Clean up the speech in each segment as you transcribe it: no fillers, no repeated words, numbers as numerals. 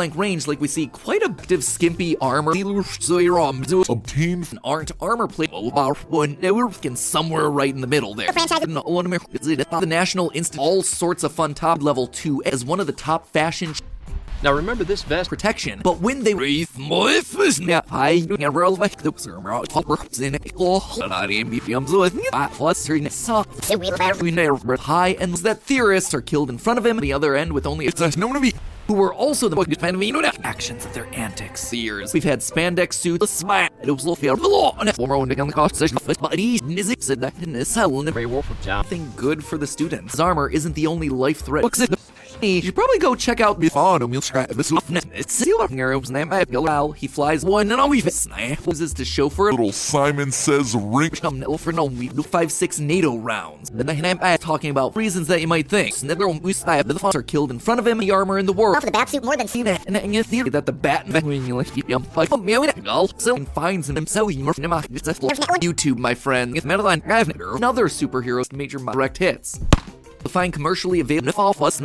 blank range, like we see quite a bit of skimpy armor obtained aren't armor plate and somewhere right in the middle there. The National Institute, all sorts of fun top level 2 as one of the top fashion Now remember this vest protection, but when they high ends that theorists are killed in front of him, the other end with only who were also the actions of their antics. Years we've had spandex suits, nothing good for the students. His armor isn't the only life threat. You should probably go check out he flies one and always uses to chauffeur Little Simon Says ring for 5-6 NATO rounds. Talking about reasons that you might think. The are killed in front of him, the armor in the world. Off the bat suit more than see that. And you think that the bat finds himself YouTube, my friend. Another superhero's major direct hits. To find commercially available us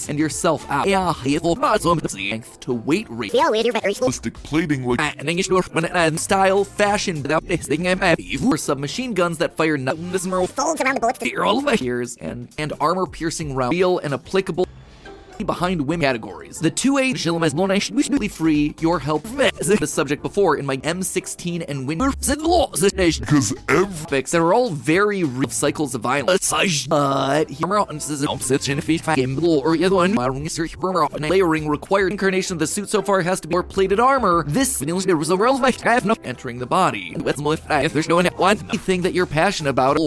and yourself out. Strength to weight ratio. realistic plating like And style, fashion, for submachine guns that fire Folds around the bullets. ears and armor piercing round real and applicable behind women categories. The 2A should be free your help. The subject before in my M16 and Winter because every that are all very real cycles of violence. Layering required incarnation of the suit so far has to be more plated armor. This entering the body. If there's no one thing that you're passionate about,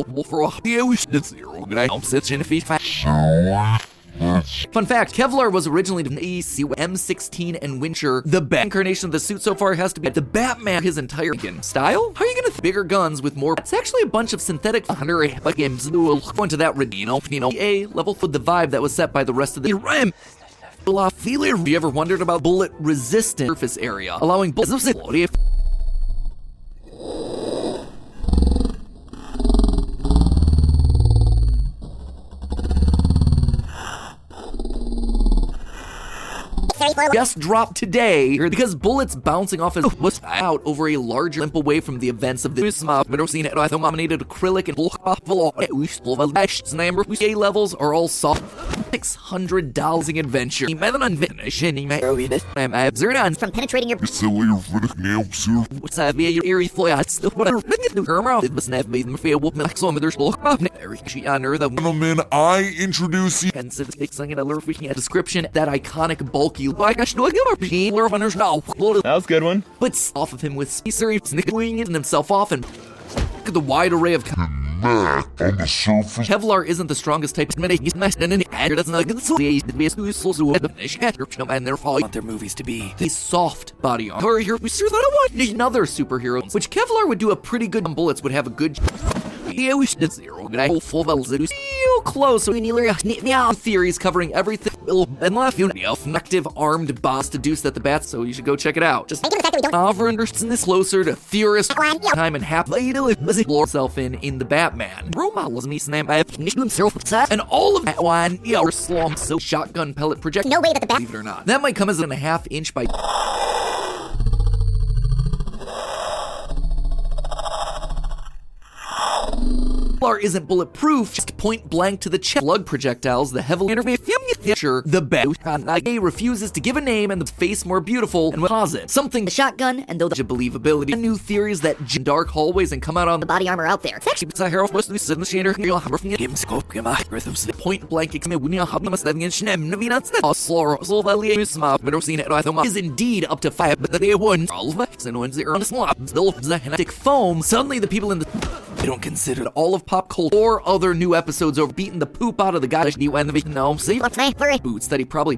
Fun fact, Kevlar was originally an M16 and Wincher. The incarnation of the suit so far has to be the Batman his entire style? How are you gonna bigger guns with more? It's actually a bunch of synthetic games. Go into that A level with the vibe that was set by the rest of the RAM. Have you ever wondered about bullet resistant surface area, allowing bullets just dropped today because bullets bouncing off his was out over a larger limp away from the events of the nominated acrylic and A levels are all soft $600 in adventure. From penetrating your eerie gentlemen, I introduce you description that iconic bulky That was a good one. puts off of him with sneaking himself off and the wide array of on the surface. Kevlar isn't the strongest type of and therefore want their movies to be these soft body armor. Another superhero, which Kevlar would do a pretty good on bullets, would have a good close. Theories covering everything and left effective armed boss deduced that the bats, so you should go check it out. Just offer understand this closer to theorist time and half later explore itself in the Batman. And all of that one slum so shotgun pellet project. No way that the bat. Believe it or not. That might come as a 1/2 inch by Kevlar isn't bulletproof, just point blank to the chest. Slug projectiles, the heavily the bat refuses to give a name and the face more beautiful and posit something The shotgun and though the believability. New theories that dark hallways and come out on the body armor out there. point blank is indeed up to 5 but they won foam. Suddenly the people in the they don't consider all of pop culture or other new episodes over beating the poop out of the guy boots that he probably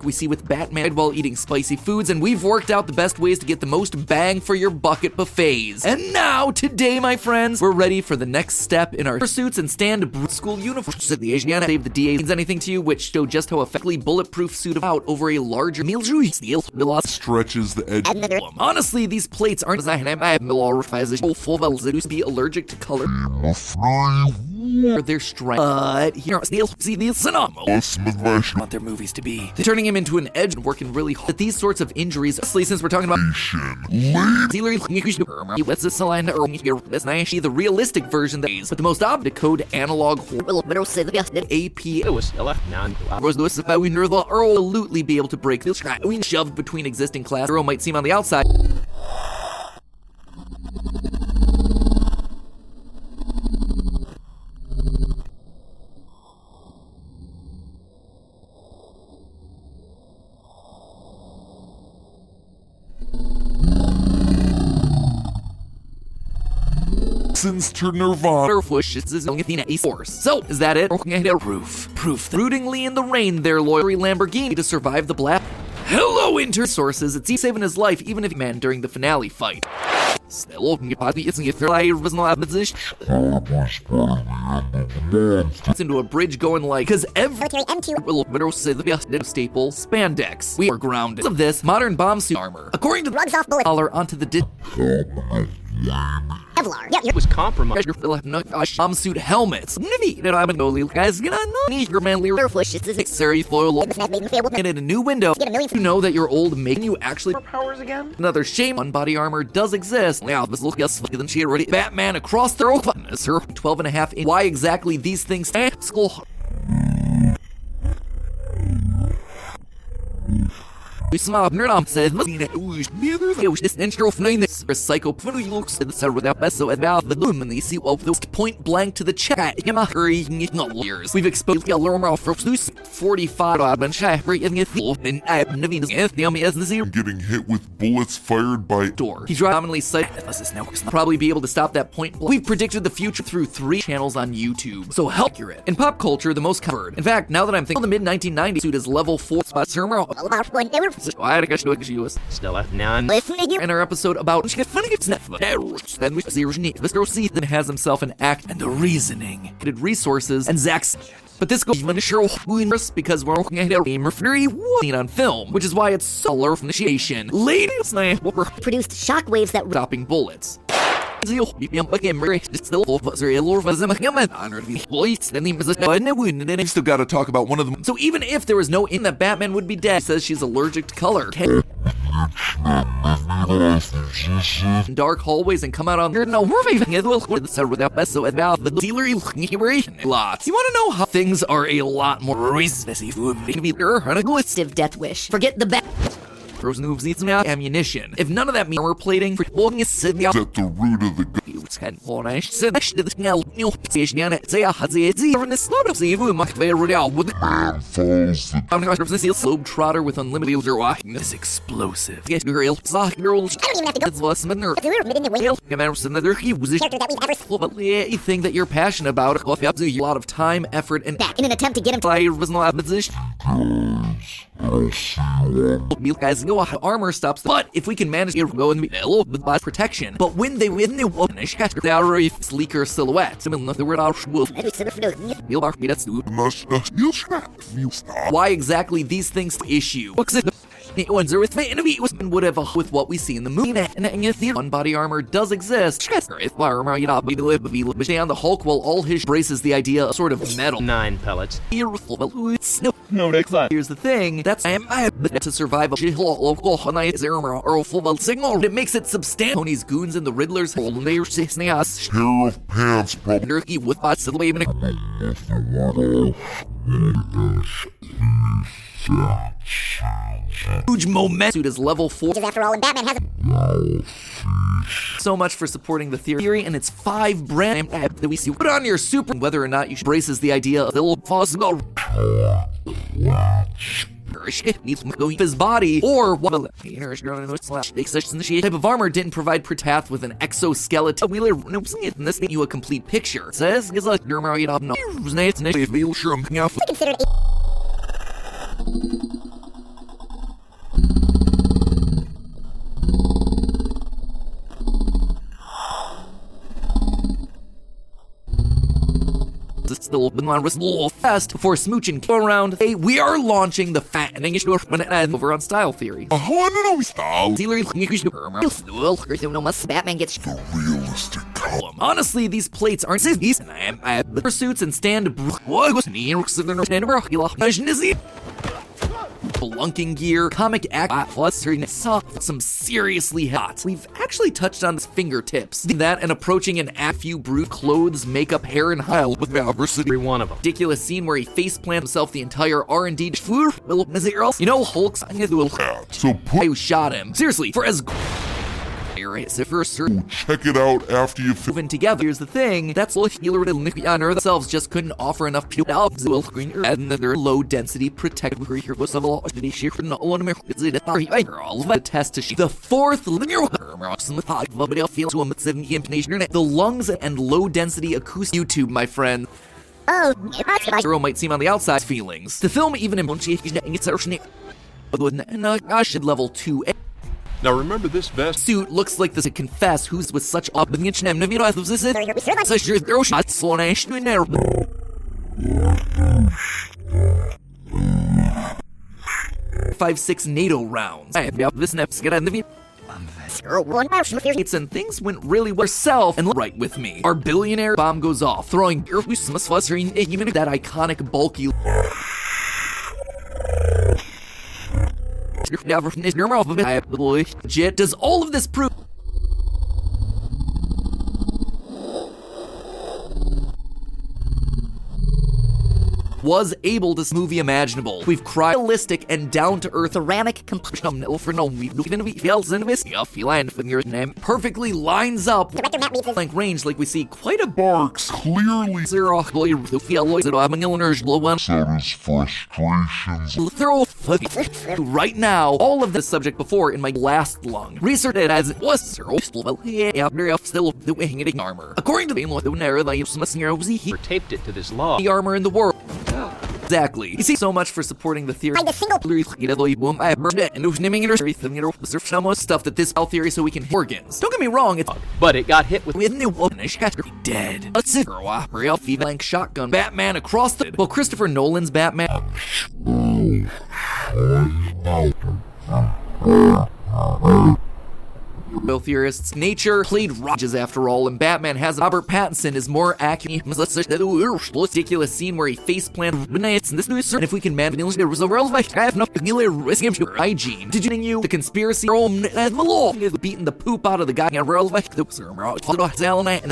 we see with Batman while eating spicy foods, and we've worked out the best ways to get the most bang for your bucket buffets. And now, today, my friends, we're ready for the next step in our pursuits and stand school uniforms. The Asiana save the DA means anything to you, which show just how effectively bulletproof suit out over a larger meal stretches the edge. Honestly, these plates aren't designed be allergic to color or their strength. Here, see these Us med värsta want their movies to be. They're turning him into an edge and working really hard. But these sorts of injuries, especially since we're talking about the realistic version that is, but the most obvious code analog AP Lewis, Ella, non. will absolutely be able to break this shoved between existing class. Zero might seem on the outside. since to Nirvana. So, is that it? Proof. Rootingly in the rain, their loyal Lamborghini to survive the blast. Hello, sources. It's saving his life, even if man during the finale fight. It's into a bridge going like, cause every M2 staple spandex. We are grounded. Of this modern bomb suit armor, according to the rugs off bullet. collar onto the Kevlar. Yep, It was compromised. bomb suit helmets. Guys, get on your manly foil. And in a new window, Get a million- you know that your old making you actually powers again. Another shame on body armor does exist. Now, this look than she already. Batman across the road. 12.5 inch. Why exactly these things? Skull. We saw Nerdom said, this intro of this psycho looks at the without beso about the loom and the see of those point blank to the chat. Years. We've exposed the alarm for 45 and Getting hit with bullets fired by door. He commonly cited probably be able to stop that point blank. We've predicted the future through 3 channels on YouTube. So help accurate. In pop culture, the most covered. In fact, now that I'm thinking, the mid-1990s suit is level 4 spot Stella, non. in our episode about then we see Mr. C then has himself an act and the reasoning, resources, and Zach's. But this goes even because we're looking at a on film, which is why it's solar initiation. Ladies, produced shockwaves that stopping bullets. Still gotta talk about one of them. So even if there was no in that Batman would be dead, says she's allergic to color. Dark hallways and come out on no about the dealer lots. You want to know how things are a lot more Stiff death wish. Forget the bat. ammunition. If none of that armor plating for At the root of the gun. Globe trotter with unlimited is explosive. I don't even have to go. It's Character that we've ever seen. anything that you're passionate about, a lot of time, effort, and Back in an attempt to get him to armor stops, but if we can manage to go in the protection, but when they win, they won't a sleeker silhouette. Why exactly these things issue? Would have with what we see in the movie, and one body armor does exist. On the Hulk, while all his braces the idea of sort of metal. 9 pellets. Here's the thing, that's to survive a signal. It makes it substantial. Tony's goons and the Riddlers Pair of pants, probably. with huge momentum is level 4. after all, and Batman has So much for supporting the theory, and it's 5 brand that we see. Put on your super whether or not you braces the idea of his body, or what type of armor didn't provide Pratath with an exoskeleton. This gives you a complete picture. It says considered it's still been on little fast before smooching around. Hey, we are launching the fattening issue over on Style Theory. I wanna know style. Batman gets The realistic color. Honestly, these plates aren't decent. Pursuits and stand. Blunking gear, comic act, some seriously hot. We've actually touched on fingertips. That and approaching an few brute clothes, makeup, hair, and hile with diversity. Every one of them. Ridiculous scene where he faceplants himself the entire R&D. You know Hulk's So who shot him. Seriously, for as check it out after you moving together. Here's the thing, that's all healer and themselves just couldn't offer enough and their low density protective was of all the test to the fourth the lungs and low density acoustic YouTube, my friend. Oh, Zero might seem on the outside feelings. The film even level 2 Now remember this vest. suit looks like this to confess who's with such up in the 5-6 NATO rounds. This and things went really well. Yourself and right with me. Our billionaire bomb goes off, throwing even that iconic bulky. Legit. Does all of this prove was able to movie imaginable? We've cried realistic and down-to-earth ceramic completion for no perfectly lines up like range like we see quite a Barks clearly throw right now all of the subject before in my last lung. Research it as it was still doing it in armor. According to the Taped it to this log. the armor in the world. Exactly. You see, so much for supporting the theory. By the single Stuff that this Style Theory so we can hit organs. Don't get me wrong, it's But it got hit with dead. Let's see. Blank shotgun. Batman across the. Well, Christopher Nolan's Batman. Real theorists, nature played Rogers after all, and Batman has Robert Pattinson is more accurate. Ridiculous scene where he faceplanted and if we can manage there was a real hygiene. Did you the conspiracy beating the poop out of the guy and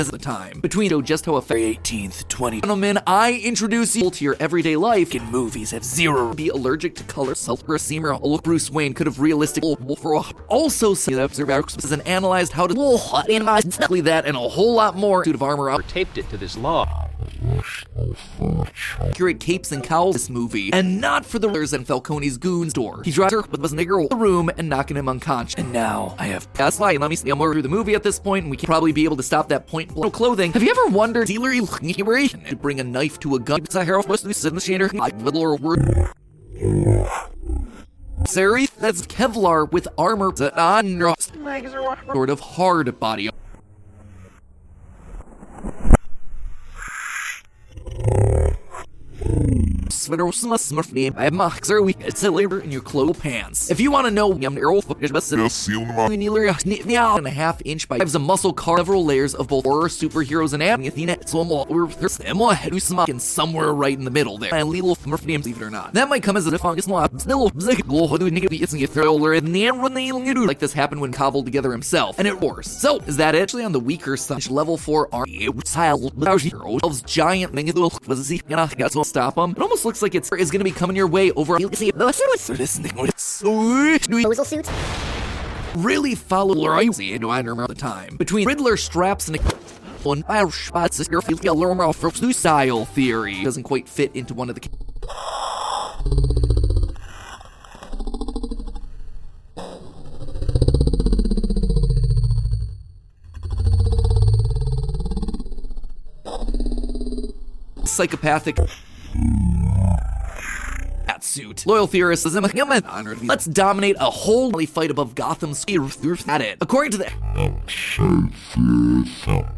as the time between just how a 18th 20 gentlemen, I introduce you to your everyday life. In movies have zero be allergic to color. Bruce Wayne could have realistic also say that and analyzed how to that and a whole lot more suit of armor out. taped it to this log. Accurate capes and cowls this movie, and not for the Riddlers and Falcone's goons door. He drives her with was nigger in the room and knocking him unconscious. And now I have passed by. Let me see more through the movie at this point, and we can probably be able to stop that point below clothing. Have you ever wondered to bring a knife to a gun? Sorry, that's Kevlar with armor on sort of hard body. In your clothes pants. If you want to know, and a half inch by a muscle car, several layers of both horror, superheroes, and somewhere right in the middle there. And little believe it or not. That might come as a fungus like this happened when cobbled together himself. And it worse. So, is that actually on the weaker side? Level 4 armor. Giant stop him. It almost looks like it's going to be coming your way over. Posal suits. Really follow I don't remember the time between Riddler straps and one spots is your Style Theory doesn't quite fit into one of the. Psychopathic suit. Loyal theorist is honored. Let's dominate a whole fight above Gotham's at it. According to the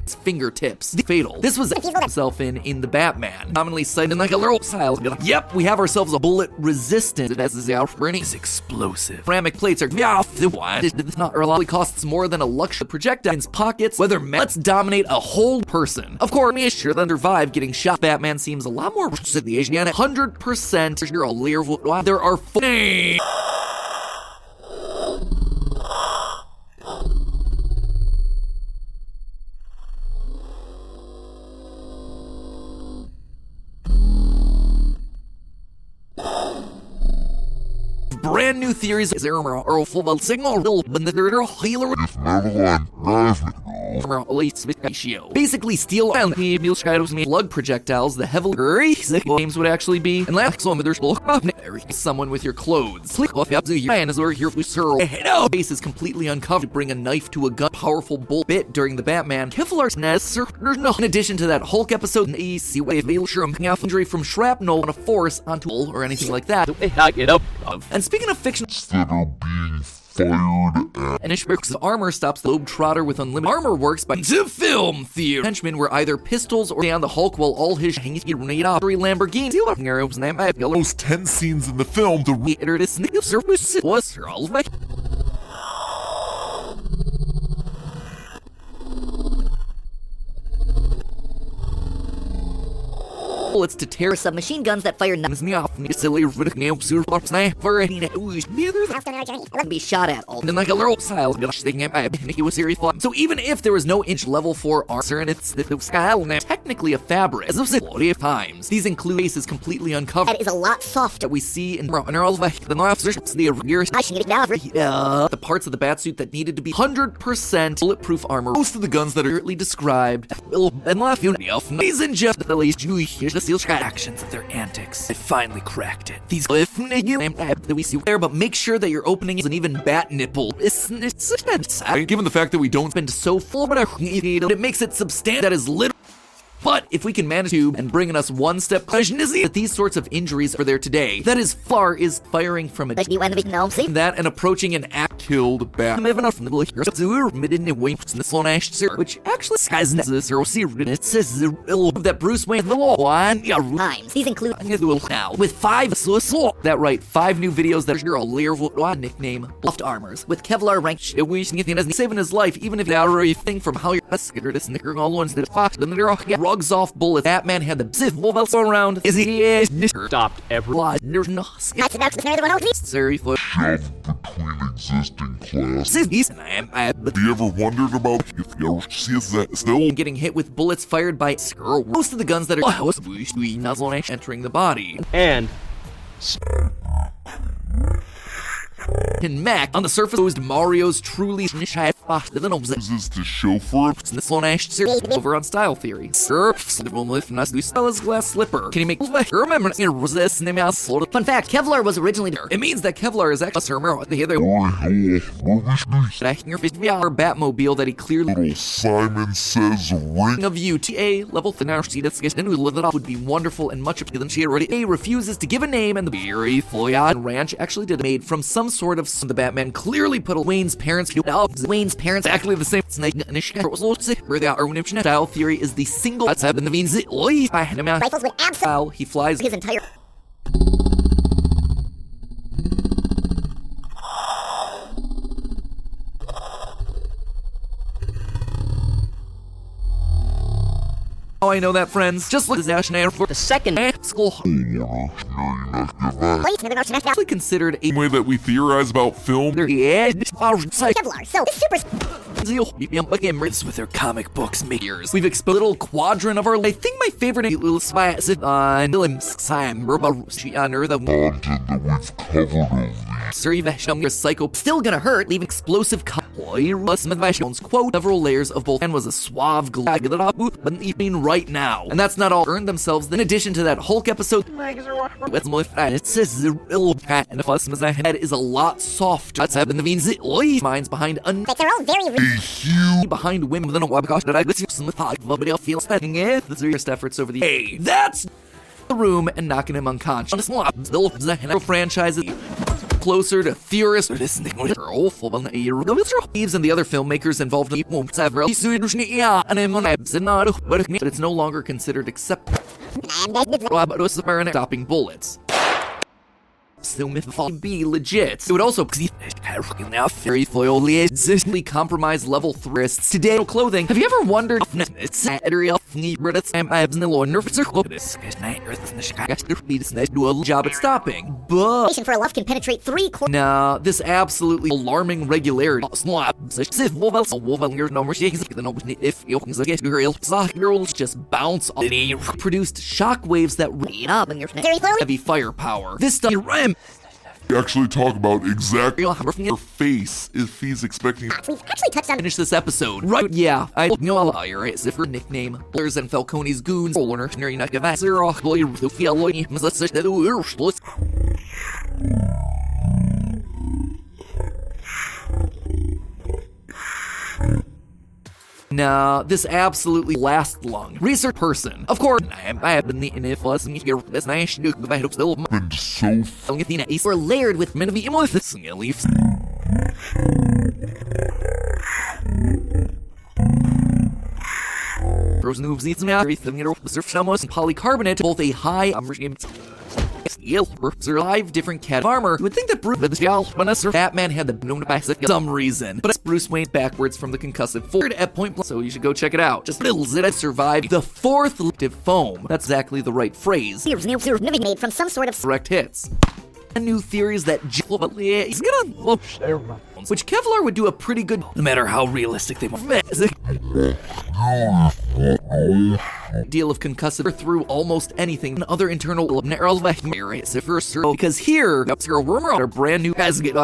His fingertips. Fatal. This was himself in the Batman. Commonly cited like a little style. Yep, we have ourselves a bullet resistant as is our is explosive. Ceramic plates are the one. It does not really costs more than a luxury projectile in his pockets. Whether let's dominate a whole person. Of course, me sure than survive getting shot. Batman seems a lot more the Asian 100%. You're a leer. There are brand new theories or full signal healer basically steal blood projectiles the heavily games would actually be and last someone with your clothes base is completely uncovered to bring a knife to a gun powerful bull bit during the Batman Kevlar's nest in addition to that Hulk episode injury from shrapnel on a force onto or anything like that and speaking of fiction that are being fired at. And Ishbrook's armor stops the Globetrotter with unlimited armor works by the film theater. Henchmen were either pistols or on the Hulk while all his Lamborghini Those 10 scenes in the film, the was bullets to tear submachine guns that fire be shot at all. like a little style. So even if there was no inch level 4 armor and it's technically a fabric as of times, these include bases completely uncovered. That is a lot softer. That we see in the parts of the batsuit that needed to be 100% bulletproof armor. Most of the guns that are accurately described and left these in just the least Jewish actions of their antics. I finally cracked it. These that we see there, but make sure that your opening is an even bat nipple. Given the fact that we don't spend so full, but it makes it substantial. That is literally. But if we can manage to and bring us one step closer that these sorts of injuries are there today, that is far is firing from a that and approaching an act killed bat. Which actually that Bruce Wayne the law Times. These include now with 5 that right 5 new videos that are a leer nickname Buffed Armors with Kevlar rank saving his life even if they already think from how you're this nigger all ones that fought the rugs off bullets. Batman had the Sith wolves around. Is he stopped every there's no shoved between existing classes. Have you ever wondered about if you see that still getting hit with bullets fired by most of the guns that are entering the body and in Mac on the surface posed Mario's truly uses to show for it. over on style theory. Stella's glass slipper. Can you make remember resist? Fun fact, Kevlar was originally there. It means that Kevlar is actually our Batmobile that he clearly Simon Says ring of UTA level would be wonderful and much than she already refuses to give a name and the Beery Floyd Ranch actually did made from some sort of the Batman clearly put Wayne's parents exactly the same snake where the style theory is the single that's happened the means rifles would absolutely he flies his entire Oh, I know that, friends. Just look at Zash for the second school. Actually considered a way that we theorize about film. Kevlar. So this super with their comic books makers. We've exposed a little quadrant of our I think my favorite little spy is that we've psycho still gonna hurt, leaving explosive quote several layers of both and was a suave but even right now. And that's not all earned themselves in addition to that Hulk episode it says and if us head is a lot soft. That's happened the means minds behind they're all very behind women than a web gosh that I feels spending it the serious efforts over the hey that's the room and knocking him unconscious. Still franchises closer to theorists listening to awful Eves and the other filmmakers involved won't several but it's no longer considered acceptable. Stopping bullets. Still be legit. It would also very foilly compromise level thrists. Today, clothing. Have you ever wondered do a job at stopping? But For a love can penetrate 3 quarters. nah, this absolutely alarming regularity. Girls just bounce off. Produced shockwaves that Very slowly. heavy firepower. This stuff We actually talk about exactly her face if he's expecting. We've actually touched on finish this episode. Right? Yeah, I know a liar. It's her nickname. Blurs and Falcone's goons. Nah, this absolutely lasts long. Research person. Of course, I have been the influence me here. This nice new I hope still And so we're layered with many emotions. Leaves. Frozen moves needs now everything surf and polycarbonate, both a high live different cat armor. You would think that Batman had the known by some reason, but it's Bruce Wayne backwards from the concussive forward at point blank, so you should go check it out. Just builds it survived the 4th active foam. That's exactly the right phrase. made from some sort of Correct hits. New theories that which Kevlar would do a pretty good, no matter how realistic they might. Deal of concussive through almost anything and other internal because here our brand new guys get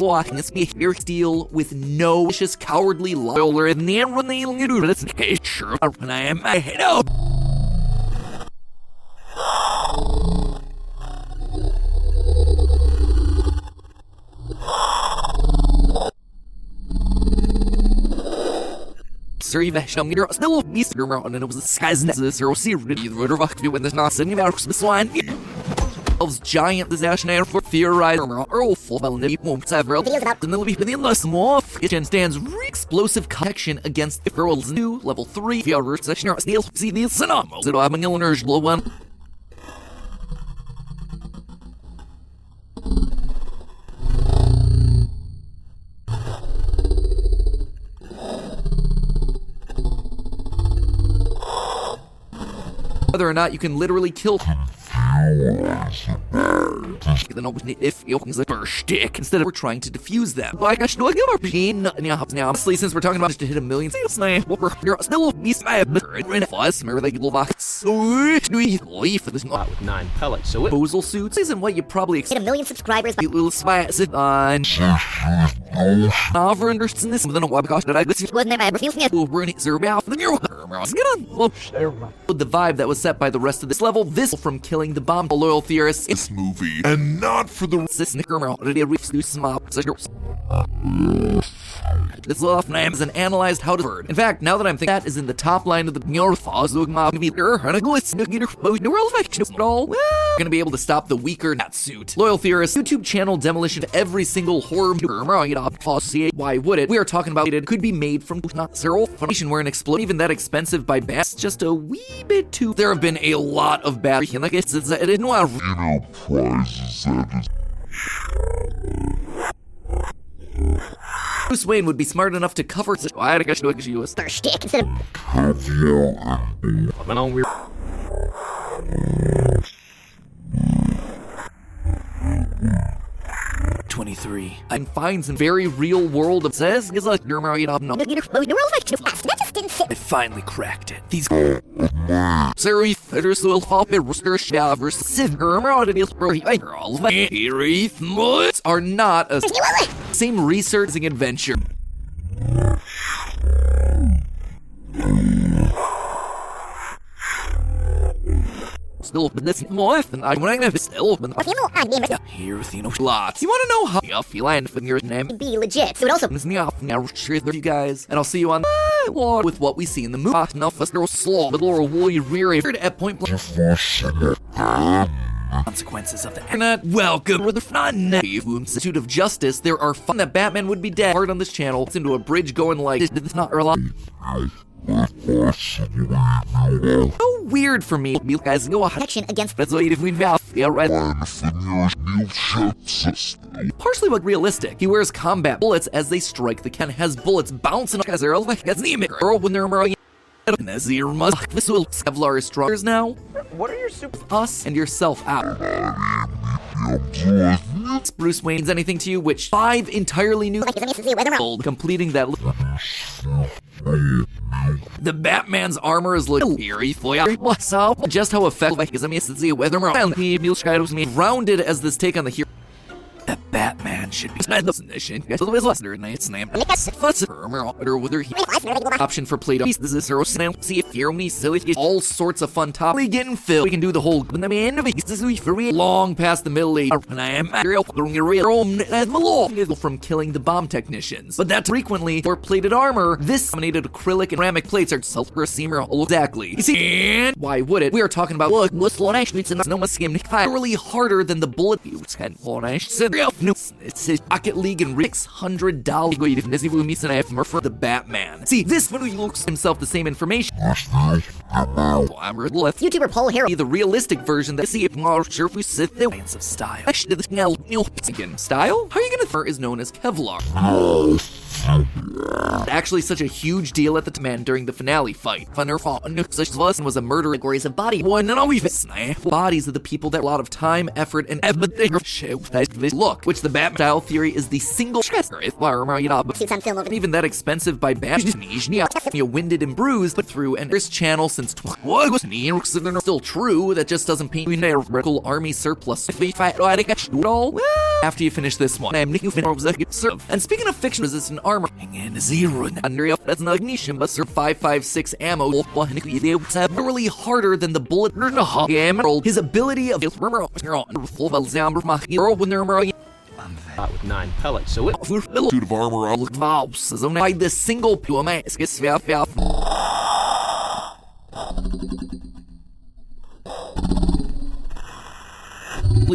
walking this here deal with no vicious cowardly loyal and it's sure when I am I know. Still, and it was the skies necessary. See, really, the rotor of when there's not sitting about this one. Elves giant disaster for theorized Earl full of won't several and they'll be the less more kitchen stands explosive protection against the girls new level 3 the session steel see these synonyms it'll have an illness blow one. Whether or not you can literally kill if stick instead of we're trying to defuse them. Honestly, since we're talking about just to hit a million With 9 pellets, so it Boozle suits isn't what you probably hit a million subscribers. By little spy on understand this within a web cost that I listen wasn't there ever feels the vibe that was set by the rest of this level, this from killing the bomb loyal theorists this movie, and not for the this off names and analyzed how to bird. In fact, now that I'm thinking that is in the top line of the we're gonna be able to stop the weaker that suit. Loyal theorists YouTube channel demolition of every single horror why would it? We are talking about it could be made from not zero formation where an explosion even that expensive by best just a wee bit too. There have been a lot of bad prizes that is Bruce Wayne would be smart enough to cover such stick instead of 23. And finds in very real world of says is like that just didn't fit. I finally cracked it. These Siri fitters will fall in rooster shavers are not a same researching adventure. Still, but this more than I want to still here with lots. You want to know how you feel and from your name Be legit. So it also me off now share you guys and I'll see you on Lord with what we see in the movie. Enough us girl slow but Laura Woolly rear at point blank. consequences of the internet. Welcome to the Institute of Justice. There are fun that Batman would be dead. Hard on this channel. It's into a bridge going like this. It's not a lot. So weird for me. You guys go Protection against partially but realistic. He wears combat bullets as they strike the Ken has bullets bouncing as they're when they're Kevlar is stronger now. What are your super... Us and yourself out. Bruce Wayne means anything to you? Which 5 entirely new completing that. The Batman's armor is looking eerie. Just how effective rounded as this take on the hero. That Batman should be night's name. Option for Play-Doh. This is see if you're me silly. All sorts of fun top. We getting filled. We can do the whole long past the middle age. And I am from killing the bomb technicians. But that frequently for plated armor, this dominated acrylic and ceramic plates are exactly. You see, and why would it? We are talking about literally harder than the bullet. It's Rocket League and $600 for the Batman. See, this movie looks himself the same information. YouTuber Paul Hero. The realistic version that see if sure we sit there of style. Style? How are you gonna is known as Kevlar. Actually such a huge deal at the time during the finale fight. Was a murder categories of body. Bodies of the people that a lot of time, effort, and everything look, which the Batman style theory is the single even that expensive by Batman. Winded and bruised, but through and this channel since still true. That just doesn't paint vertical army surplus. After you finish this one, and speaking of fiction resistant armor, that's not ignition, but 5.56 ammo, really harder than the bullet. His ability of with 9 pellets, so it... Suit of armor by this single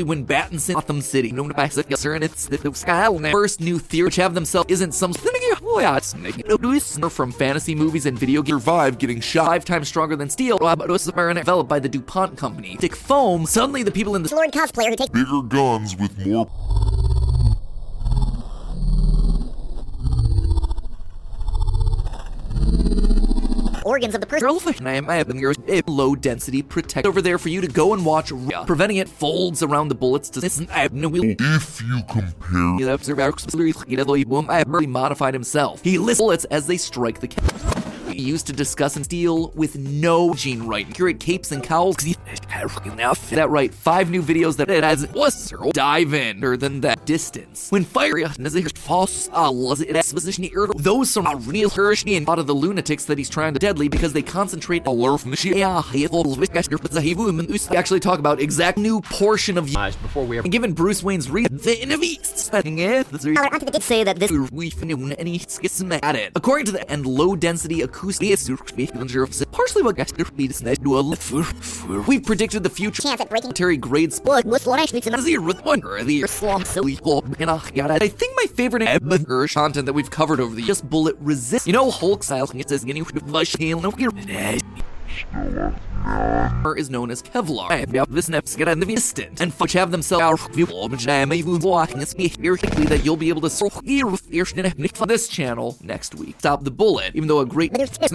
when Battinson Gotham City, known by and it's the first new theory which have themselves isn't some from fantasy movies and video games survive getting shot 5 times stronger than steel developed by the DuPont company. Dick foam, suddenly the people in the Lord cosplayer who take bigger guns with more organs of the person. Low density protect over there for you to go and watch, preventing it folds around the bullets to if you compare modified himself. He lists bullets as they strike the used to discuss and steal with no gene right. Accurate capes and cowls. That right, 5 new videos that it has dive in than that distance. When fire those are real Hershey and a lot of the lunatics that he's trying to deadly because they concentrate from the actually talk about exact new portion of before we ever given Bruce Wayne's reason say that this at it. According to the low density acoustic partially what we predicted the future chance at breaking military grades I think my favorite content that we've covered over the just bullet resist. You know, Hulk style is known as Kevlar. This next get in the distant and which have themselves that you'll be able to this channel next week. Stop the bullet, even though a great percent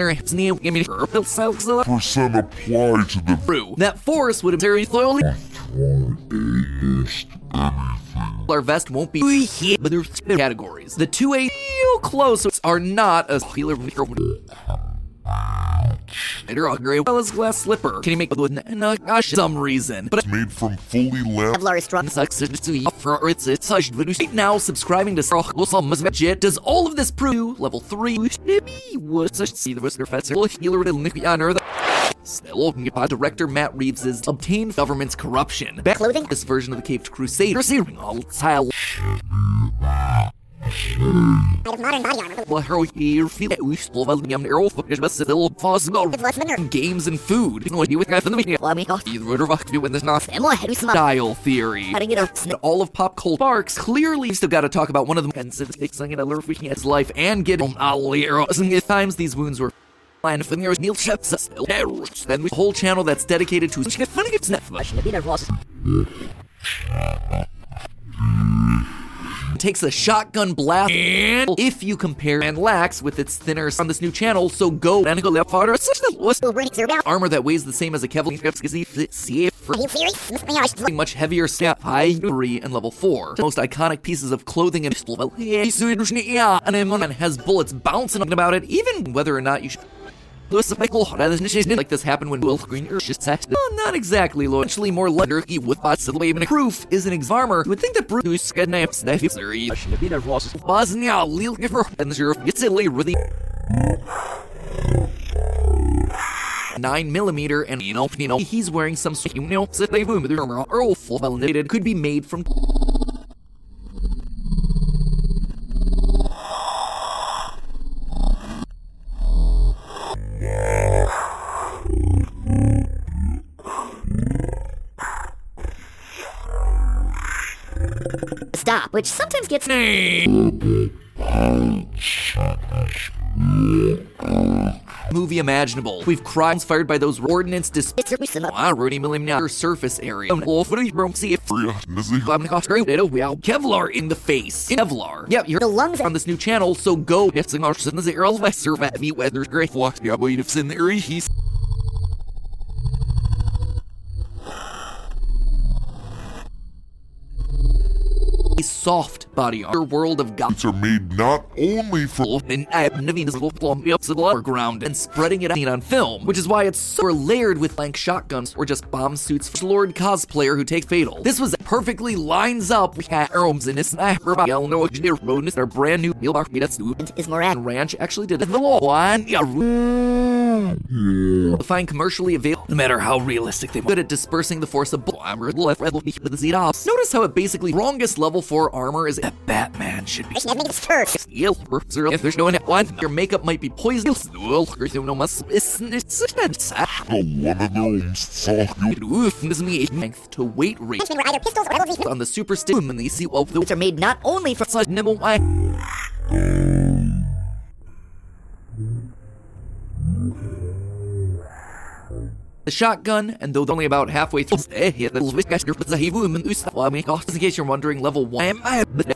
apply to the that force would have our vest won't be but there's categories. The 2A close are not a healer well as glass slipper. Can you make some reason? But it's made from fully Kevlar is strong. Right now, subscribing to legit. Does all of this prove level 3? Still, director Matt Reeves' obtained government's corruption. Clothing? This version of the Caped Crusader. Out of modern body armor. Well, how you feel that we still have the arrow focus, but still possible. It's less than Games and food. What do you with the media? Well, me off. Either would have you when there's not Them what? Who's smart? style theory. How to get a snip. All of pop culture sparks clearly still got to talk about one of them. And since it's something that lurks in his life and get on arrows. At times these wounds were. And for the Neil Shep's still then we whole channel that's dedicated to funny takes a shotgun blast, and if you compare and lax with its thinner on this new channel, so go and go left farther. Armor that weighs the same as a Kevlar Are you serious? much heavier stat high 3 and level 4. Most iconic pieces of clothing and has bullets bouncing about it, even whether or not you should. Like this happened when Will Green just said, not exactly, Lord. Actually, more literally with proof is an exarmer. You would think that Bruce Skadnaps necessary. Bosnia, Lil Giver, and the sheriff gets it really 9mm, and you know, he's wearing some armor or full validated could be made from. Stop, which sometimes gets. Movie imaginable. We've cried inspired by those ordnance Rudy millimeter surface area. Kevlar in the face. Kevlar. Yep, you're The lungs on this new channel, so go. It's in our weather great. What? Yeah, wait, it's in there. He's. A soft body armor world of gods are made not only for ground and spreading it out on film, which is why it's so layered with blank shotguns or just bomb suits for Lord cosplayer who take fatal. This was perfectly lines up with arms in his sniper bonus our brand new is Moran. Ranch actually did the law one. Find commercially available, no matter how realistic they were, good at dispersing the force of armor. Notice how it basically strongest level 4 armor is that Batman should be. If there's no one, your makeup might be poisoned. one of their own Strength to weight ratio Either pistols or LV. on the super stick, and they see well, Which are made not only for such nibble. The shotgun, and though only about halfway through, in case you're wondering, level 1,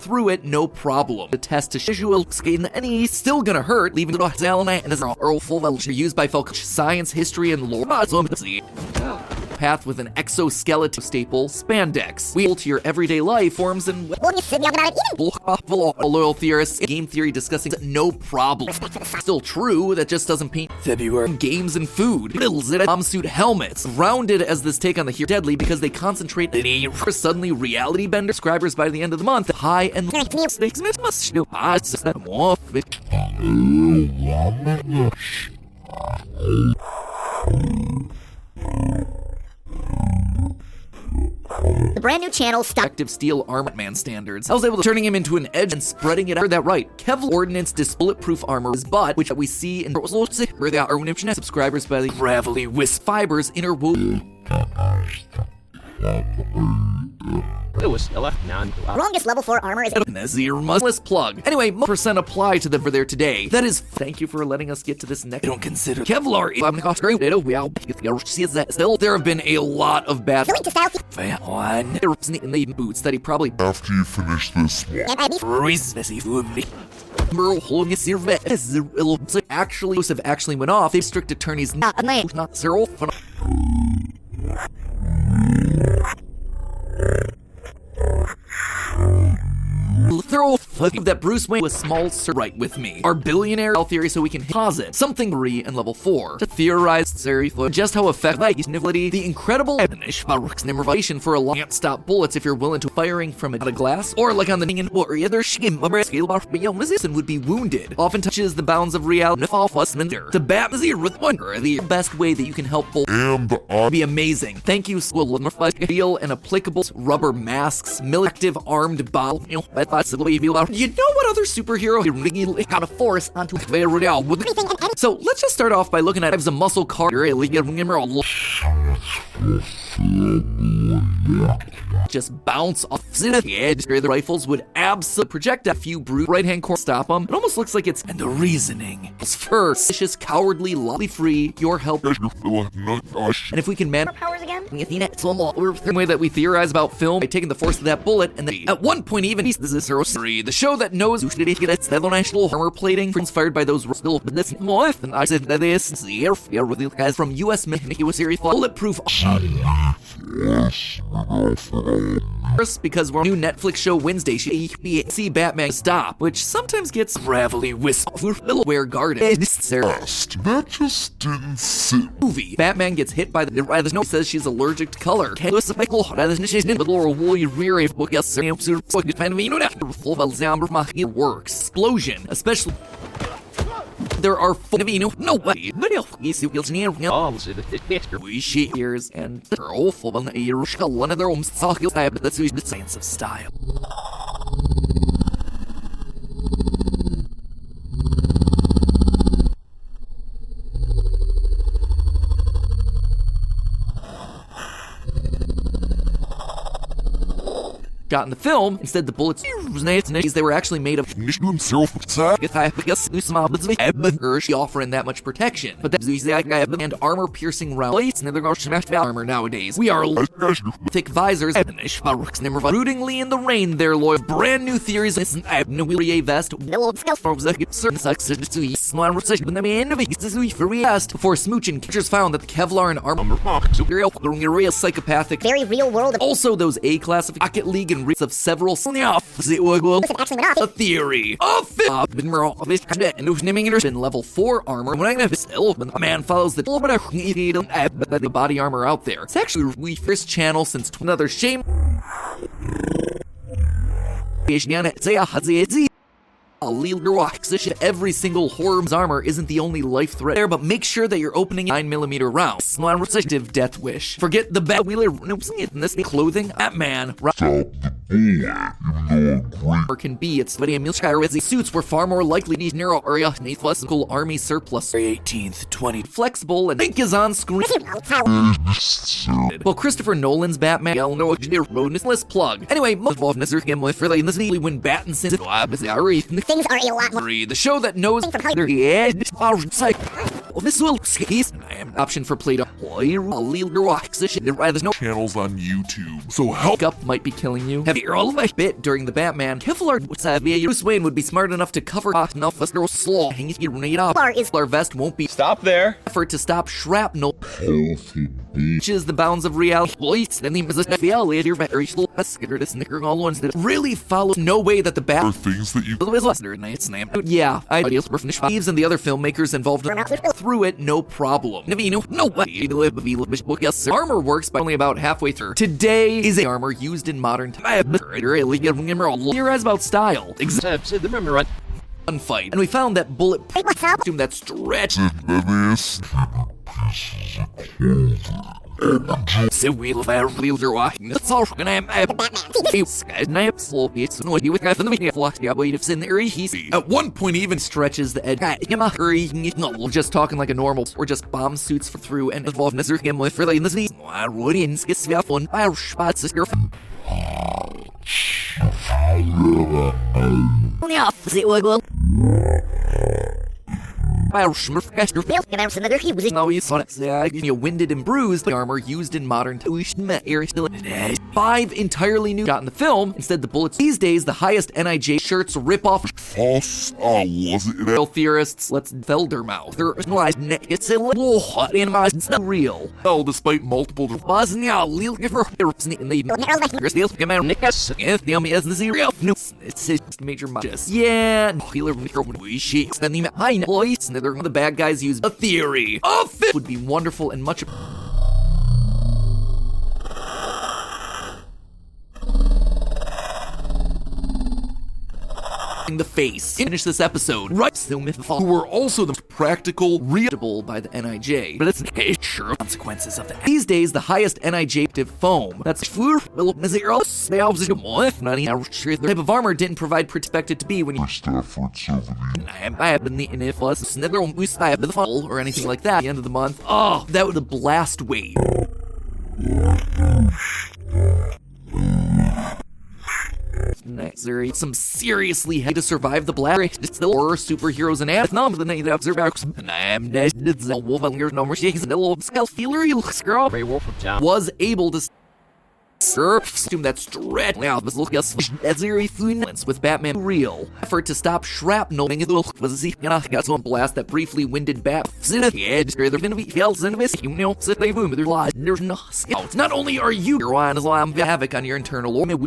through it, no problem. The test to visual skin, and he's still gonna hurt, leaving it and as Earl full used by Falcon science, history, and lore. Path with an exoskeleton staple, spandex. Wheel to your everyday life forms and loyal theorists, game theory discussing no problem. Still true, that just doesn't paint February. Games and food. Bomb suit helmets. Rounded as this take on the hero deadly because they concentrate for suddenly reality bender subscribers by the end of the month. High and stakes must the brand new channel stock. Active steel armor man standards. I was able to turning him into an edge and spreading it out. That right. Kevlar ordnance bulletproof armor is but which we see in where they are subscribers by the gravelly wisp fibers interwoven. It was still a non. Longest level 4 armor is. Nazir muzzless plug. Anyway, percent apply to them for there today. That is, thank you for letting us get to this next. I don't consider Kevlar. Still, there have been a lot of bad one in the boots that he probably after you finish this one. Actually, Joseph actually went off. They strict attorneys not zero. That Bruce Wayne was small right with me. Our billionaire theory so we can posit something 3 and level 4 to theorize just how effective the incredible Information for a long stop bullets if you're willing to firing from a glass, or like on the Ningen or other skim and would be wounded. Often touches the bounds of reality. The bat is with one or the best way that you can help bull And be amazing. Thank you, real and applicable rubber masks, active armed bottle. You know what other superhero got a force onto So let's just start off by looking at a muscle car. Just bounce off the edge. The rifles would absolutely project a few brute right-hand corner, stop them. It almost looks like it's and the reasoning. First, vicious, cowardly, lawfully free, your help. And if we can manage Powers again? the way that we theorize about film by taking the force of that bullet, and then at one point even this is 03, the show that knows national armor plating inspired by those still and I said that is the air with the guys from US he was series bulletproof. First, because we're new Netflix show Wednesday, see Batman Stop, which sometimes gets gravelly where guarded. that just didn't sit. Movie. Batman gets hit by the no says she's allergic to color. Works. Explosion, especially. There are no way. We see ears and they're awful when they one of their own that's the science of style. Got in the film, instead the bullets they were actually made of offering that much protection. But that and armor-piercing rounds armor nowadays. We are thick visors rootingly in the rain there, loyal. Brand new theories vest before smooching. Catchers found that the Kevlar and armor psychopathic, Very real world. also those A-class of Rocket League and of several a theory in level 4 armor when a man follows the body armor out there. It's actually the first channel since another shame every single horror's armor isn't the only life threat there, but make sure that you're opening 9mm rounds. Death wish. Forget the bat wheeler in this clothing. Batman or can be its suits were far more likely to narrow area cool army surplus 18th 20 flexible and think is on screen. Well, Christopher Nolan's Batman bonus plug. Anyway, when Pattinson Things are a lot more. the show that knows this will option for Play-Doh. There's no Channels on YouTube. So help. up might be killing you. Have you all of a bit during the Batman? Kevlar Bruce Wayne would be smart enough to cover enough slaw. Kevlar vest won't be Stop there. effort to stop shrapnel. Which is the bounds of reality. Really follow. No way that the There are Bat. things that you Yeah, I Thieves and the other filmmakers involved through it, no problem. No way. Armor works by only about halfway through. Today is a armor used in modern times. Theorize about style. Remember, right? Fight. And we found that bullet costume that stretched. So we'll that's all gonna at one point even stretches the edge. We're just talking like a normal, or just bomb suits through and involve for in this No, you saw it. Winded and bruised the armor used in modern 5 entirely new got in the film. Instead, the bullets these days, the highest NIJ shirts rip off. was it? Theorists, let's Feldermouth. It's not real. Well, despite multiple it's just major muches. Yeah, the bad guys use a theory. Would be wonderful and much. in the face. Finish this episode. Right, who were also the most practical, readable by the NIJ. But it's sure consequences of that. These days, the highest NIJ active foam. That's the type of armor didn't provide expected to be when you or anything like that at the end of the month. Oh, that was the blast wave. Some seriously had to survive the blast. It's the horror superheroes and ads. None of the night after backs. And I'm dead. The wolf on your number. She's a little skull feeler. You girl. Was able to assume that stretch now was look as influence with Batman real effort to stop shrapnel was he got some blast that briefly winded Bat the edge there's gonna be fails in this you know sit they boom their lies there's no scouts. Not only are you as I'm havoc on your internal organ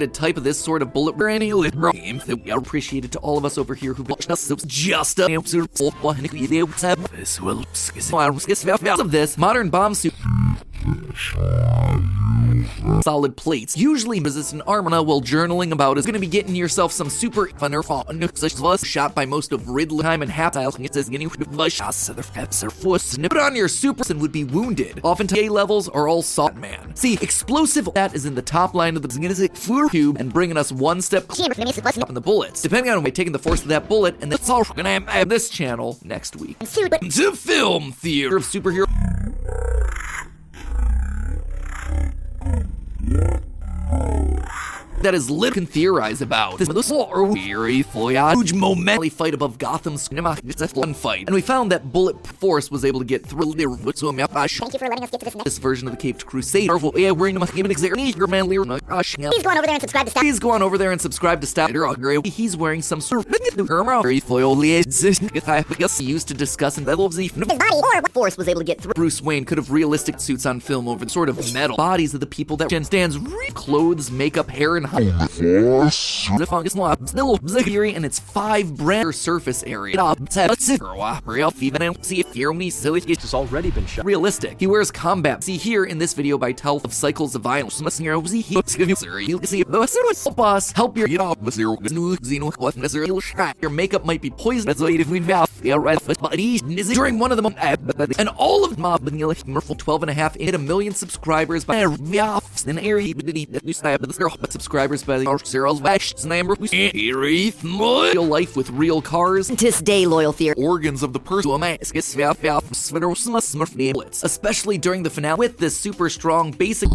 a type of this sort of bullet brand game that we appreciated to all of us over here who watched us. It was just a answer of this modern bomb suit. Solid plates, usually resistant armor while journaling about is going to be getting yourself some super fun or fun such as us shot by most of Ridley time and half tiles it says getting put on your super and would be wounded. Often A levels are all salt man. See, explosive that is in the top line of the floor cube and bringing us one step up in the bullets. Depending on taking the force of that bullet, and that's all we're gonna have this channel next week. To film theater of superhero. That is lit can theorize about. This was a weary huge momentary fight above Gotham's it's a fun fight. And we found that bullet force was able to get through the thank you for letting us get to this version of the Caped Crusader. Yeah, we're gonna give an example. Please go on over there and subscribe to Stop. Please go on over there and subscribe to Stop. He's wearing some sort of very foil used to discuss and his body or what force was able to get through. Bruce Wayne could have realistic suits on film over the sort of metal bodies of the people that stands clothes, makeup, hair, and the fungus still Zahiri and its 5 brand surface area. It has already been shot. Realistic. He wears combat. See here in this video by Tell of Cycles of Violence. Boss, help your your makeup might be poisoned during one of them and all of mob 12.5 hit 1 million subscribers by subscribers by the real life with real cars. To this day, loyal theory. Organs of the person. Especially during the finale with this super strong basic.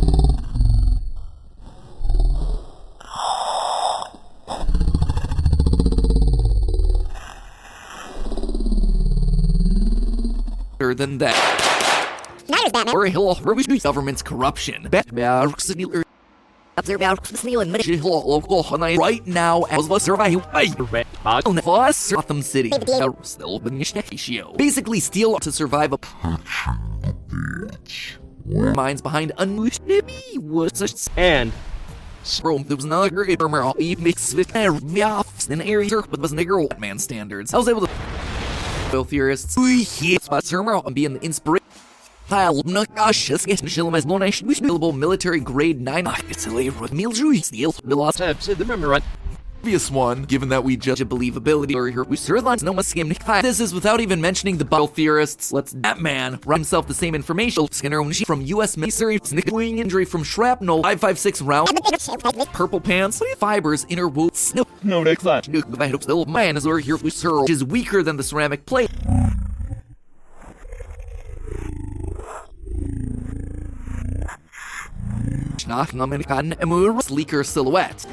Than that. Snyder's Batman. Or Hill government's corruption. Right now, as the survive Gotham City, basically steal to survive a minds behind unleashed And there was another great mix with an area but was nigger Batman standards. I was able to theorists and be an inspiration. Military grade 9 previous one, given that we judge a believability or here this is without even mentioning the battle theorists. Let's Batman write himself the same information from US military injury from shrapnel 5.56 round purple pants fibers interwoven no next man is here which is weaker than the ceramic plate. Sleeker silhouette.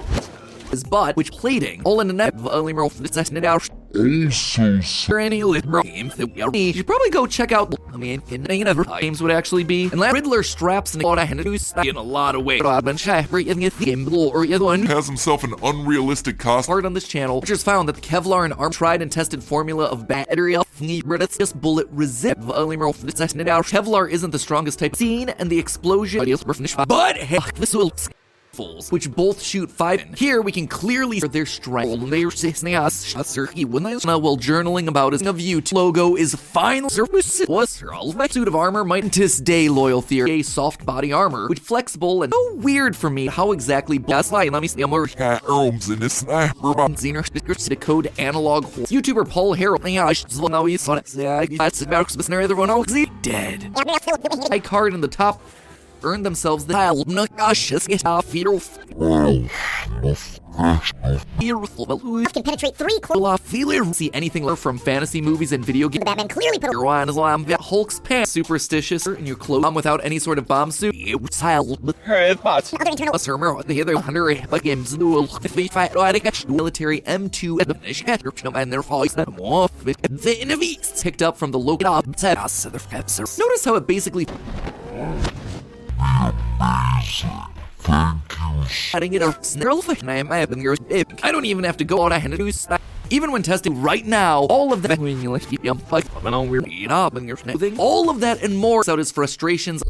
His butt, which plating, all in the net of you should probably go check out games would actually be and Riddler straps and in a lot of ways. Has himself an unrealistic costume. Part on this channel, which has found that the Kevlar and ARM tried and tested formula of battery just bullet resist. Kevlar isn't the strongest type scene and the explosion but heck, this will rifles, which both shoot 5. Here we can clearly see their strength. While journaling about his view logo is final surface suit of armor might to this day loyal theory a soft body armor, which flexible and so weird for me how exactly let me see Arms in this sniper. to code analog. YouTuber Paul Harrell dead. High card in the top earned themselves the tile. Can penetrate 3 quarters. See anything from fantasy movies and video games. Batman clearly put a Hulk's pants superstitious in your clothes without any sort of bomb suit. other internal Military M2 and their voice the enemies picked up from the local. Notice how it basically adding it up. I don't even have to go out and do stuff. Even when testing right now, all of that all of that and more out his frustrations.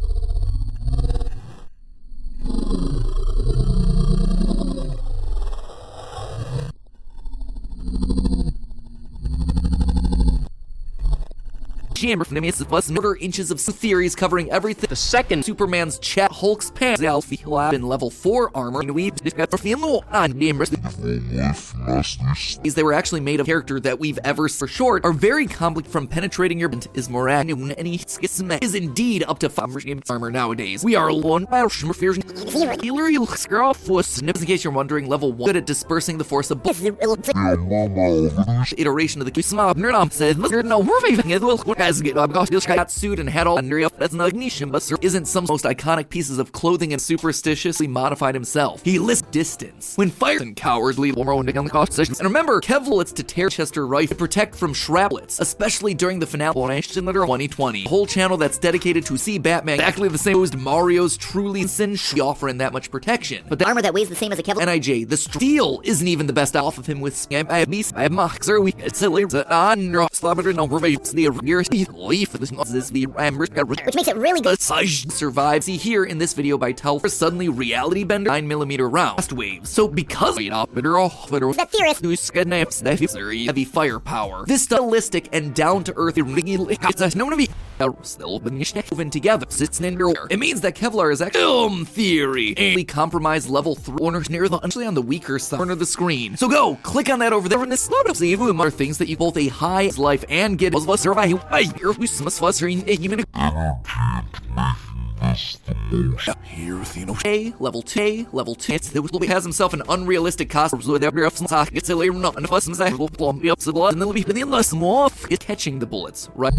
Chamber plus murder inches of theories covering everything. The second Superman's chat, Hulk's pants, Alfie Lab in level 4 armor, and we they were actually made of character that we've ever for short are very complex from penetrating your is Moran and any schism is indeed up to 5 armor nowadays. We are alone healer in case you're wondering, level 1 good at dispersing the force of iteration of the Nerdom said no we're got suit and had all under that's not ignition, but isn't some most iconic pieces of clothing and superstitiously modified himself. He lists distance when fired and cowardly and remember Kevlar to tear Chester rifle to protect from shrapnels, especially during the finale 2020. A whole channel that's dedicated to see Batman exactly the same as Mario's truly sin offering that much protection. But the armor that weighs the same as a Kevlar. NIJ, the steel isn't even the best off of him with which makes it really good. Survives. See here in this video by Tel suddenly reality bender 9mm round waves. So because that theorist heavy firepower, this stylistic and down to earth woven together. It means that Kevlar is actually film theory. Compromised level 3 corners near the actually on the weaker side corner of the screen. So go click on that over there in this lot of things that you both a high life and get survive. Level 2, level 2. He has himself an unrealistic costume with catching the bullets, right?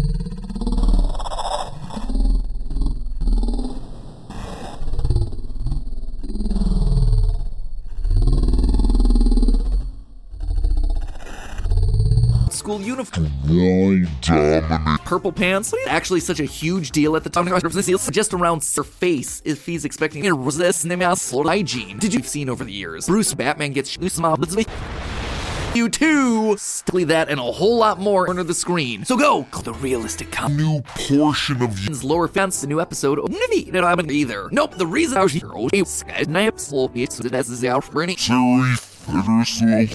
School uniform. Purple pants. Actually, such a huge deal at the time. Just around her face if he's expecting to resist hygiene. Did you've seen over the years? Bruce Batman gets you too. Still that and a whole lot more under the screen. So go the realistic new portion of lower fence. The new episode of either. Nope. The reason I was here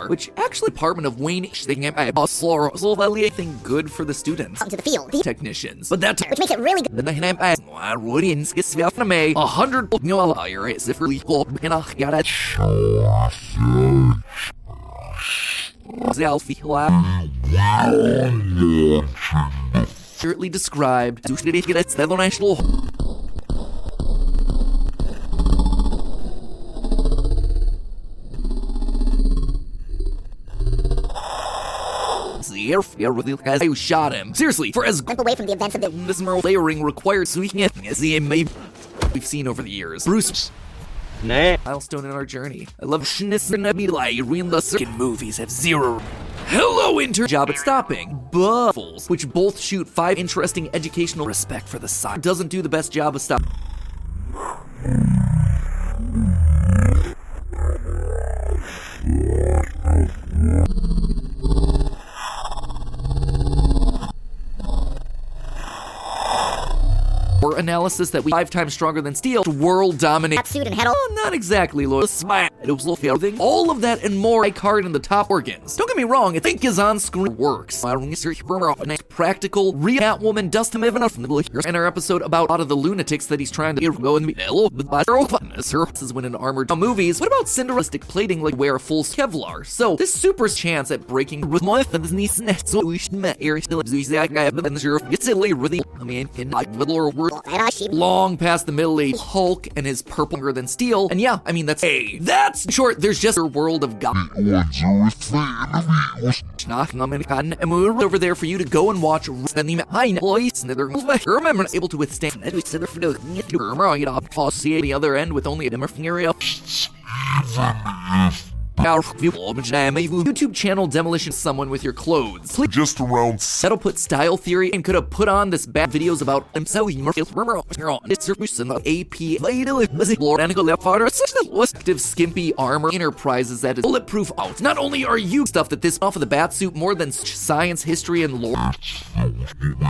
which actually Department of Wayne anything good for the students to the field technicians, but that which makes it really good. 100 accurately described who shot him. Seriously, for as away from the events of the this layering required sweeping as we've seen over the years. Bruce. Nah. Milestone in our journey. I love movies have zero. Hello, intern. Job at stopping. Buffles, which both shoot 5 interesting educational respect for the side. Doesn't do the best job of stopping. analysis that we 5 times stronger than steel, world dominate. Suit and head all. Oh, not exactly, Lord. Smile. It was everything. All of that and more I card in the top organs. Don't get me wrong, I think is on screen works. Practical, real Catwoman, Dustin in our episode about a lot of the lunatics that he's trying to go and meet. This is when in armored movies. What about Cinderellaistic plating like wear a full Kevlar? So this super chance at breaking with my long past the middle age Hulk and his purpler than steel. And yeah, I mean that's short. There's just a world of God over there for you to go and watch. Remember, able to withstand the other end with only a dimmer area. YouTube channel demolition someone with your clothes. Please. Just around That'll put style theory and could have put on this bad videos about himself. AP skimpy armor enterprises that is bulletproof out. Not only are you stuff that this off of the bat suit more than science, history, and lore.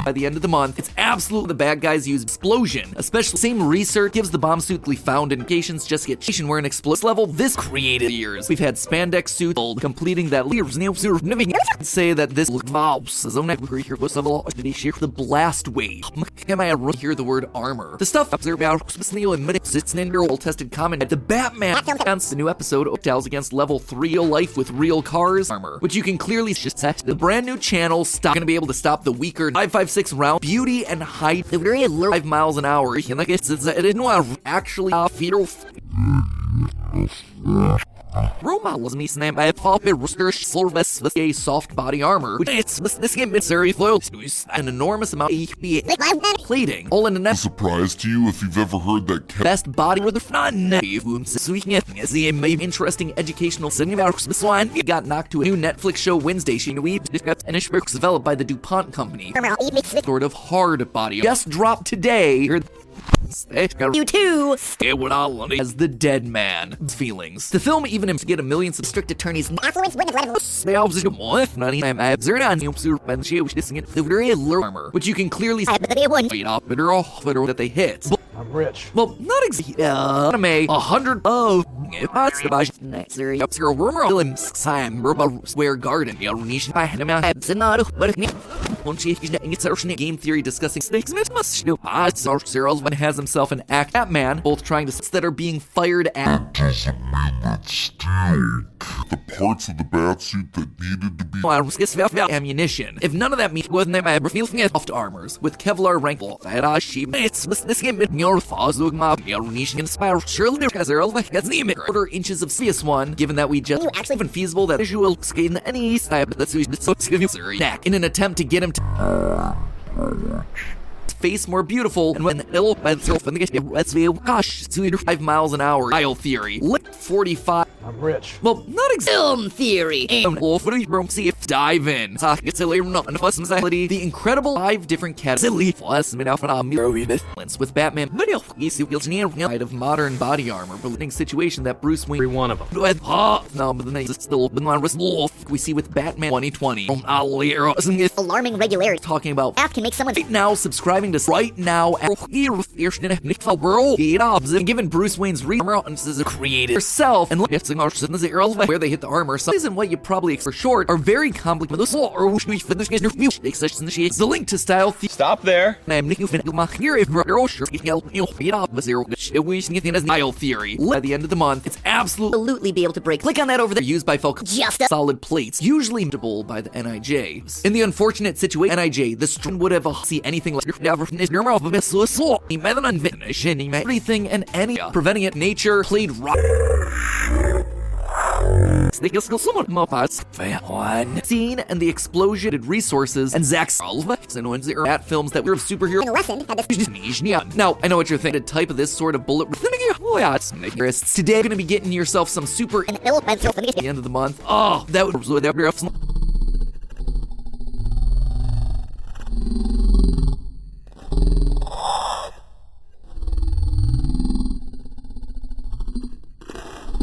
By the end of the month, it's absolutely the bad guys use explosion. Especially same research gives the bomb suit found indications just get where an explosive level this created years. We've had spandex suit completing that say that this the blast wave. Hear the word armor. The stuff tested comment at the Batman the new episode tells against level 3 real life with real cars armor, which you can clearly just set. The brand new channel gonna be able to stop the weaker 5.56 round beauty and height 5 miles an hour. Actually Roma was me snap by Poppy Rooster Silvest with a soft body armor, which it's this game is very foil an enormous amount of plating. All in a net surprise to you if you've ever heard that best body with the front so we can get the interesting educational cinema. This one got knocked to a new Netflix show Wednesday. She and it's developed by the DuPont company. Sort of hard body. Just dropped today. You too! As the dead man feelings. The film even to get 1 million strict attorneys Affluence wouldn't have let him armor, which you can clearly see that they hit. I'm rich. Well, not exactly. Anime 100 of Square Garden. Game theory discussing snakes. One has himself an act Batman, both trying to that are being fired at. doesn't mean that still the parts of the batsuit that needed to be ammunition. If none of that means wasn't them soft armors with Kevlar rank this game order inches of serious one, given that we just actually even feasible that visual skating any style that's neck in an attempt to get him to face more beautiful, and when gosh, 5 miles an hour. Style theory. 45. I'm rich. Well, not Film theory. Dive in. The incredible 5 different categories with Batman of modern body armor, belittling situation that Bruce Wayne. Every one of them. We see with Batman 2020. Alarming regularity. Talking about App can make someone right now subscribing to right now given Bruce Wayne's created herself and where they hit the armor. Some isn't what you probably expect for short are very complicated. The link to style Stop there. style theory. At the end of the month, it's absolutely be able to break. click on that over there. Used by Falcon. Just a solid plates, usually mutable by the NIJs. In the unfortunate situation, NIJ, the string would have see anything like everything and any preventing it. Nature played rock. Scene and the explosion resources and Zack's at films that were of superhero lesson had this now I know what you're thinking. The type of this sort of bullet today gonna be getting yourself some super at the end of the month. Oh, that would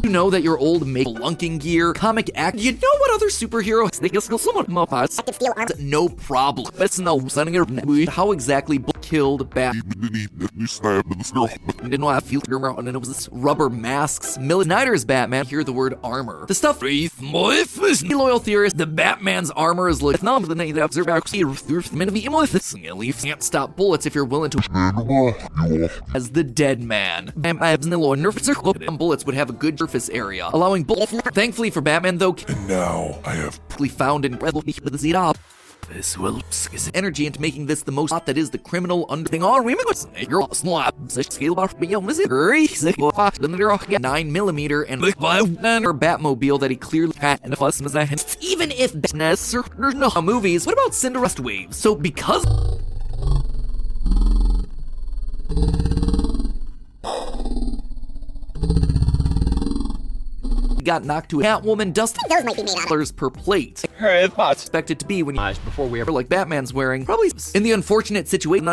you know that your old lunking gear, comic act, you know what other superhero I can steal armor. no problem. That's no how exactly killed Bat new snap in this girl. Didn't know how to feel around, and it was this rubber masks. Snyder's Batman, hear the word armor. The stuff loyal theorist, the Batman's armor is like can't stop bullets if you're willing to as the dead man. Bullets would have a good surface area, allowing bullets. Thankfully for Batman though, And now I have found in this will energy into making this the most that is the criminal underthing. All remember, you're slap. Scale bar beyond this 9mm and or Batmobile that he clearly had and fuss. Even if there's no movies, what about Cinderella waves? So because. Got knocked to a Catwoman, dust Those might be made out of dollars per plate. Her thoughts. Expected to be when you Before we ever like Batman's wearing, probably in the unfortunate situation.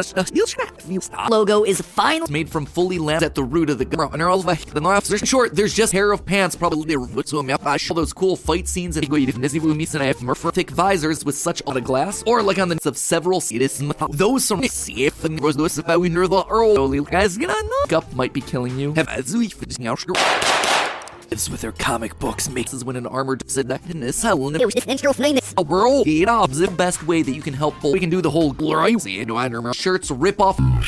logo is final. Made from fully laminated at the root of the gun. And all like the knives. Short, there's just hair of pants. Probably all those cool fight scenes and thick visors with such a glass, or like on the of several those some if the early guys up might be killing you. With their comic books makes us when an armored said that in this hell It was just natural famous. a world. The best way that you can help. We can do the whole shirts rip off. How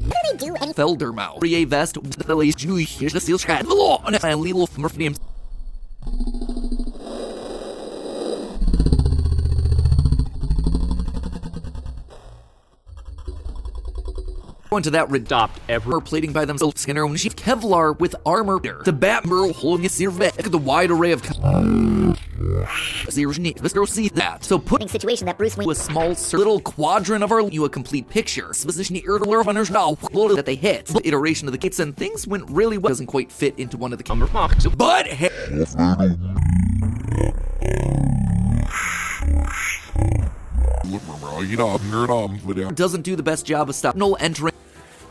do they do anything? Feldermouth. Rie vest. The lace Jewish. The seal shad. The law. And a little names. Into that stopped ever. plating by themselves Skinner when she Kevlar with armor. The Batgirl holding a Sirvet. The wide array of see that. So put Situation that Bruce Wayne a small little quadrant of our you a complete picture. Position the runners now that they hit. The iteration of the kits and things went really well. Doesn't quite fit into one of the but hey. Doesn't do the best job of stopping no entering.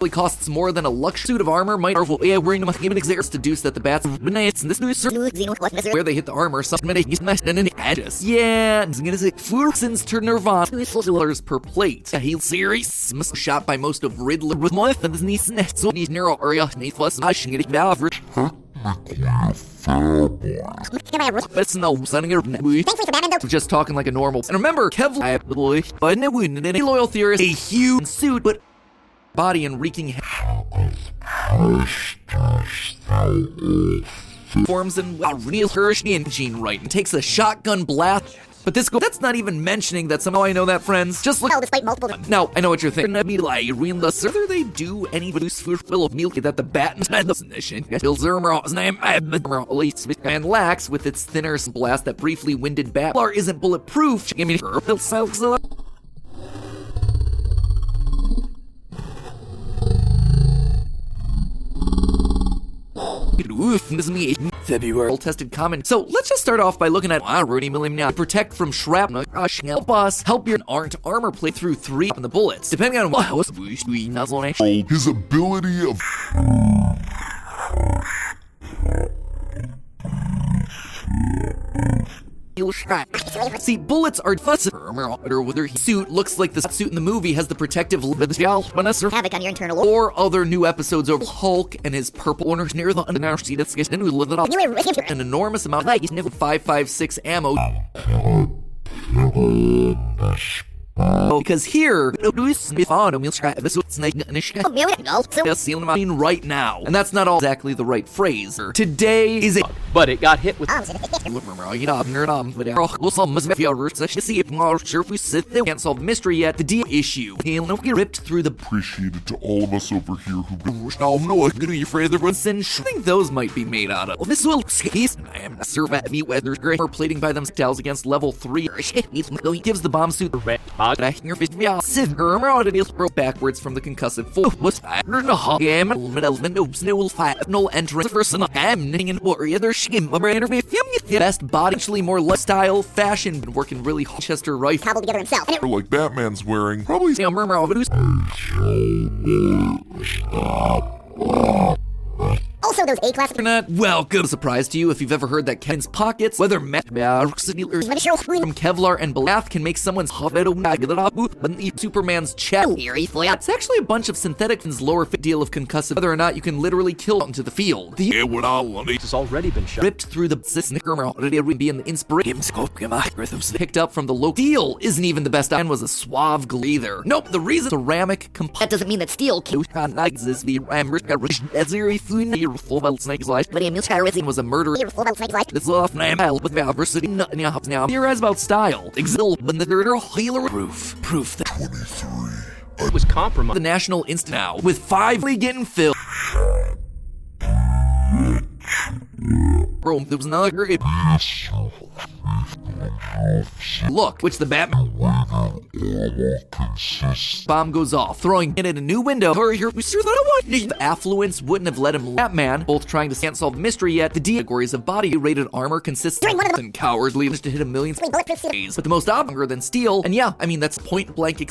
Costs more than a luxury suit of armor might wearing them give an deduce that the bats bananas this new where they hit the armor something he's nice and edges. Yeah, since to Nirvana $2 per plate. A heel series shot by most of Riddler with more than his niece so he's narrow area plus It's no sending her just talking like a normal. And remember, Kevlar but any loyal theorist, a huge suit, but body and reeking forms and real Hershey Gene right and takes a shotgun blast. But that's not even mentioning that somehow I know that, friends. Just look. despite multiple. Now, I know what you're thinking. Whether they do any full of milk that the bat and lax with its thinner blast that briefly winded Batlar isn't bulletproof. February tested common. So let's just start off by looking at Rudy Million protect from shrapnel. Help us help your armor plate through 3 on the bullets. Depending on what his ability of see, bullets are fuzzy. Whether his suit looks like the suit in the movie has the protective Havoc on your internal or other new episodes of Hulk and his purple owners near the an enormous amount of 5.56 ammo. Because here, right now, and that's not all exactly the right phrase. Today is a But it got hit with. can't solve the mystery yet. The D issue ripped through the appreciated to all of us over here who I think those might be made out of. This will I am a survivor weather great plating by themselves against level 3. He gives the bomb suit backwards from the concussive force. No entrance person. Best body, actually more lifestyle, fashion, been working really hard. Chester Rife. cobbled together himself. And it like Batman's wearing probably Also those A-class Internet. Welcome. Surprise to you if you've ever heard that Kevin's pockets, whether from Kevlar and Balath, can make someone's Superman's chest. It's actually a bunch of synthetic lower deal of concussive, whether or not you can literally kill into the field. The This has already been shot. ripped through the being the inspiration picked up from the local. Steel isn't even the best and was a suave either. Nope, the reason ceramic That doesn't mean that steel can was a murder. This off now. Theorize about style. But the healer proof that It was compromised. the National Institute now with 5 getting filled. Bro, there was another great look, which the Batman bomb goes off, throwing it in a new window. Affluence wouldn't have let him. Batman, both trying to can't solve the mystery yet. The categories of body rated armor consist and cowardly to hit a million days, but the most longer than steel. And yeah, I mean that's point blank.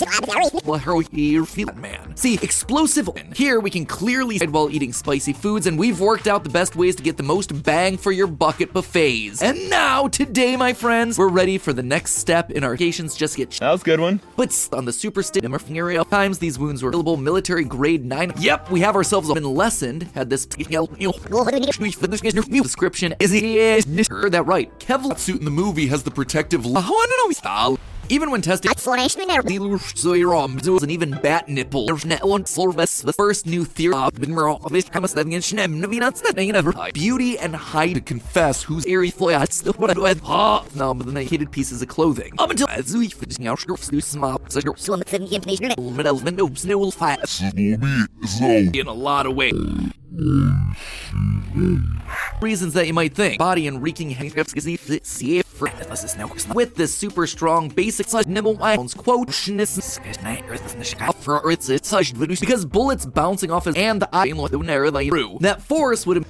Man, see, explosive. Here we can clearly see while eating spicy foods, and we've worked out the best ways to get the most bang for your bucket buffets. And now, today, my friends, we're ready for the next step in our patients. Just get That was a good one. but on the super area times these wounds were available military grade 9. Yep, we have ourselves been lessened. Had this description is heard that right. Kevlar Suit in the movie has the protective style. Even when testing was an even bat nipple. The first new theory beauty and height to confess who's airy flats. No, but the hated pieces of clothing. Up until in a lot of ways. Reasons that you might think. Body and reeking with this super strong basic nimble quote because bullets bouncing off his and the eye that force would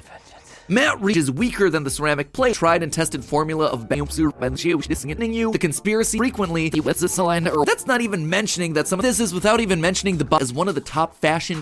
Matt Reed is weaker than the ceramic plate. Tried and tested formula of the conspiracy frequently. That's not even mentioning that some of this is without even mentioning the as one of the top fashion